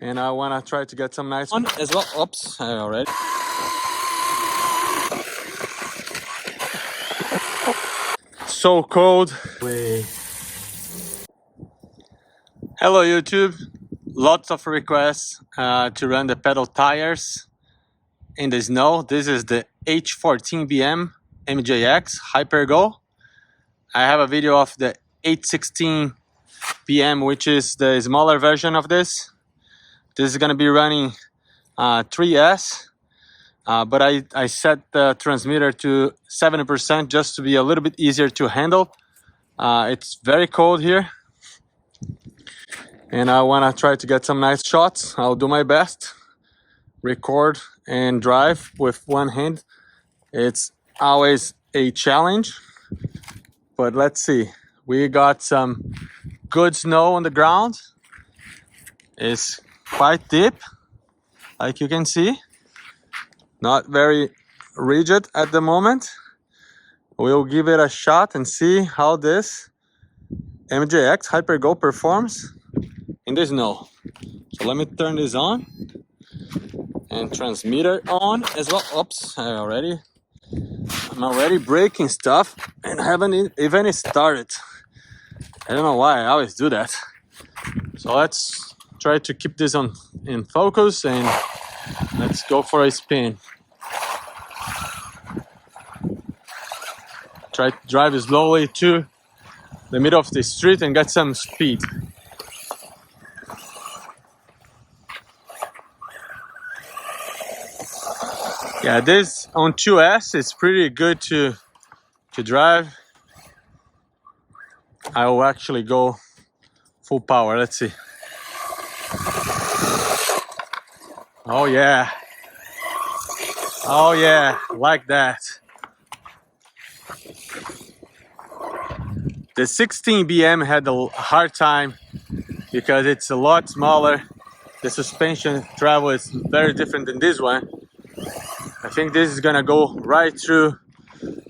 and I want to try to get some nice one as well. Oops, I already. So cold. Hello YouTube. Lots of requests to run the pedal tires in the snow. This is the H14BM MJX Hypergo. I have a video of the H14BM, which is the smaller version of this. This is going to be running 3S, but I set the transmitter to 70% just to be a little bit easier to handle. It's very cold here, and I want to try to get some nice shots. I'll do my best. Record and drive with one hand. It's always a challenge, but let's see. We got some good snow on the ground. It's quite deep, like you can see. Not very rigid at the moment. We'll give it a shot and see how this MJX Hypergo performs in the snow. So let me turn this on and transmitter on as well. Oops, I'm already breaking stuff and haven't even started. I don't know why I always do that. So let's try to keep this on in focus and let's go for a spin. Try to drive slowly to the middle of the street and get some speed. Yeah, this on 2S is pretty good to drive. I will actually go full power. Let's see. Oh yeah. Oh yeah, like that. The 16BM had a hard time because it's a lot smaller. The suspension travel is very different than this one. I think this is gonna go right through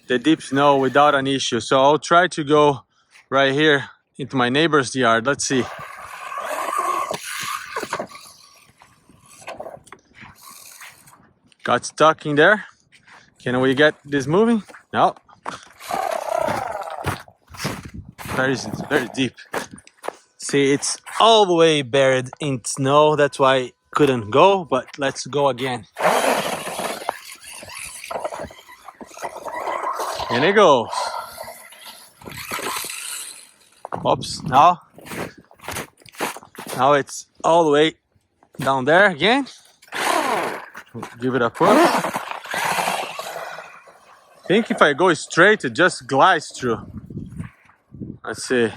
the deep snow without an issue. So I'll try to go right here into my neighbor's yard. Let's see. Got stuck in there. Can we get this moving? No. Very deep. See, it's all the way buried in snow. That's why I couldn't go, but let's go again. And it goes. Oops, now it's all the way down there again. Give it a push. I think if I go straight, it just glides through. Let's see.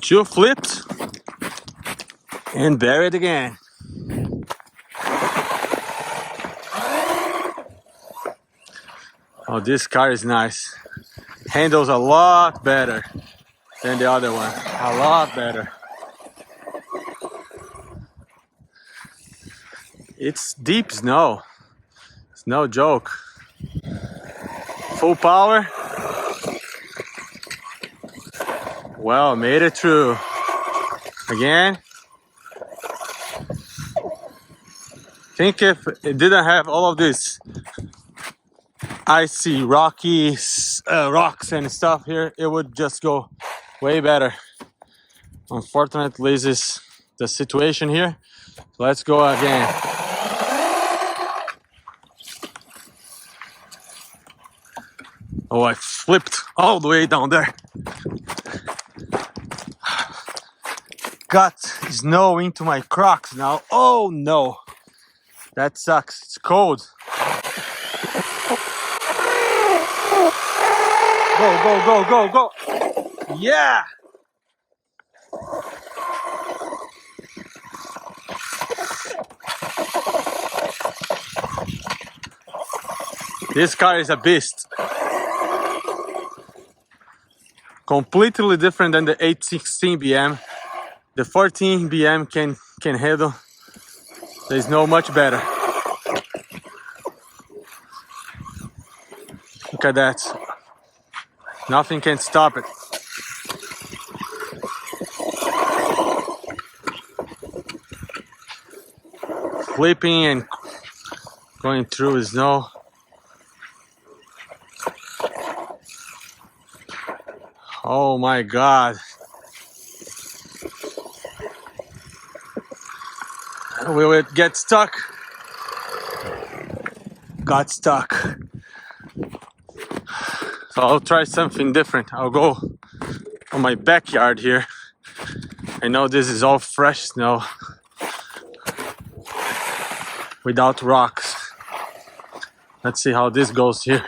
Two flips and bury it again. Oh, this car is nice. Handles a lot better than the other one. A lot better. It's deep snow. It's no joke. Full power. Well, made it through. Again. I think if it didn't have all of this icy, rocky rocks and stuff here, it would just go way better. Unfortunately, this is the situation here. So let's go again. Oh, I flipped all the way down there. Got snow into my Crocs now. Oh no, that sucks. It's cold. Go. Yeah. This car is a beast. Completely different than the H16BM. The 14BM can handle. There's no much better. Look at that. Nothing can stop it. Flipping and going through snow. Oh my God. Will it get stuck? Got stuck. So I'll try something different. I'll go on my backyard here. I know this is all fresh snow without rocks. Let's see how this goes here.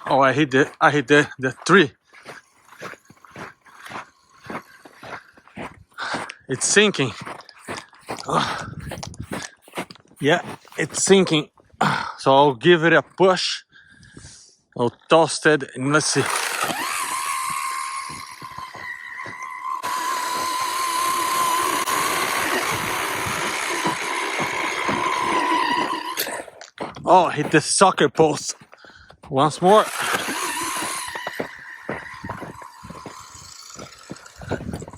Oh, I hit the tree. It's sinking. Oh. Yeah, it's sinking. So I'll give it a push. I'll toast it and let's see. Oh, hit the soccer post. Once more.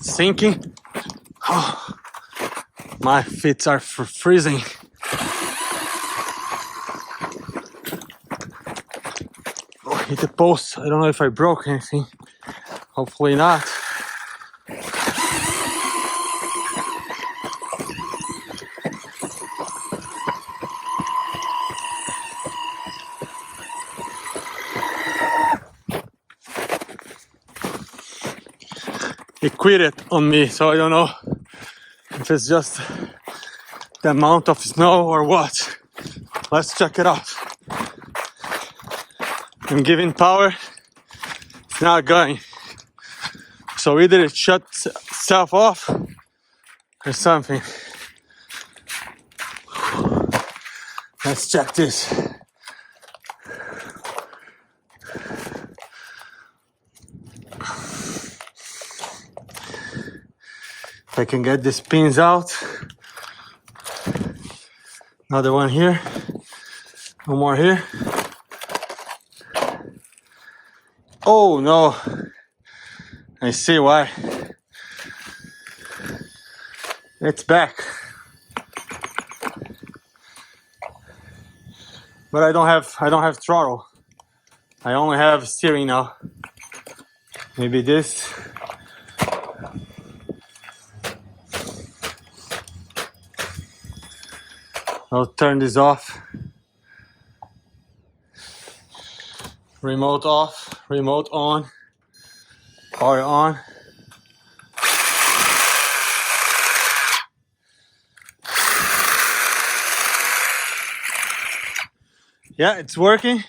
Sinking. Oh, my feet are freezing. Oh, hit the post. I don't know if I broke anything. Hopefully not. It quit it on me, so I don't know if it's just the amount of snow or what. Let's check it out. I'm giving power, it's not going. So either it shuts itself off or something. Let's check this. If I can get these pins out. Another one here. One more here. Oh no. I see why. It's back. But I don't have throttle. I only have steering now. Maybe this. I'll turn this off. Remote off, remote on, power on. Yeah, it's working.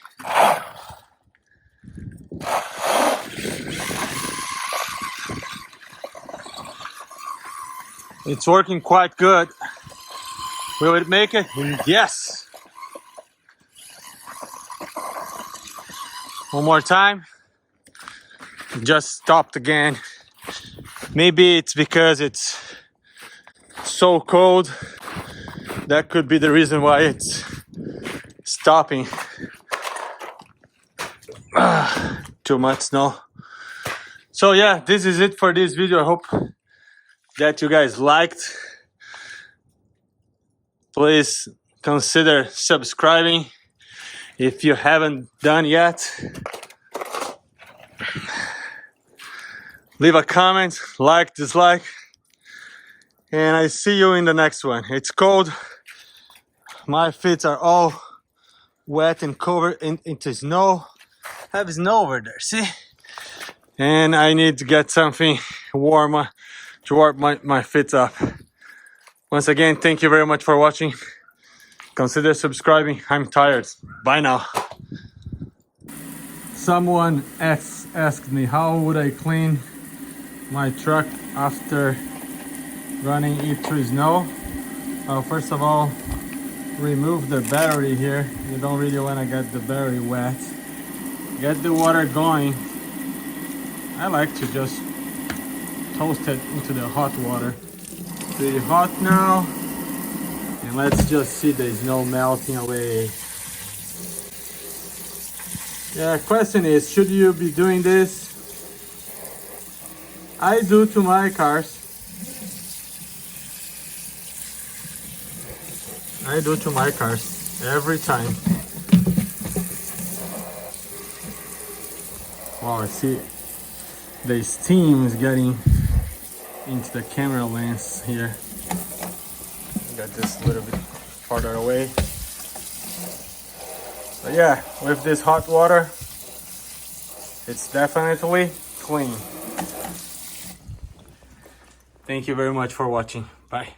It's working quite good. Will it make it? Yes. One more time. Just stopped again. Maybe it's because it's so cold. That could be the reason why it's stopping. Too much snow. So yeah, this is it for this video. I hope that you guys liked. Please consider subscribing if you haven't done yet. Leave a comment, like, dislike, and I see you in the next one. It's cold. My feet are all wet and covered into snow. I have snow over there, see? And I need to get something warmer to warm my feet up. Once again, thank you very much for watching. Consider subscribing. I'm tired. Bye now. Someone asked me how would I clean my truck after running it through snow. First of all, remove the battery here. You don't really want to get the battery wet. Get the water going. I like to just toast it into the hot water. Pretty hot now. And let's just see the snow melting away. Yeah, question is, should you be doing this? I do to my cars. I do to my cars every time. Wow, I see the steam is getting into the camera lens here. Got this a little bit farther away. But yeah, with this hot water, it's definitely clean. Thank you very much for watching. Bye.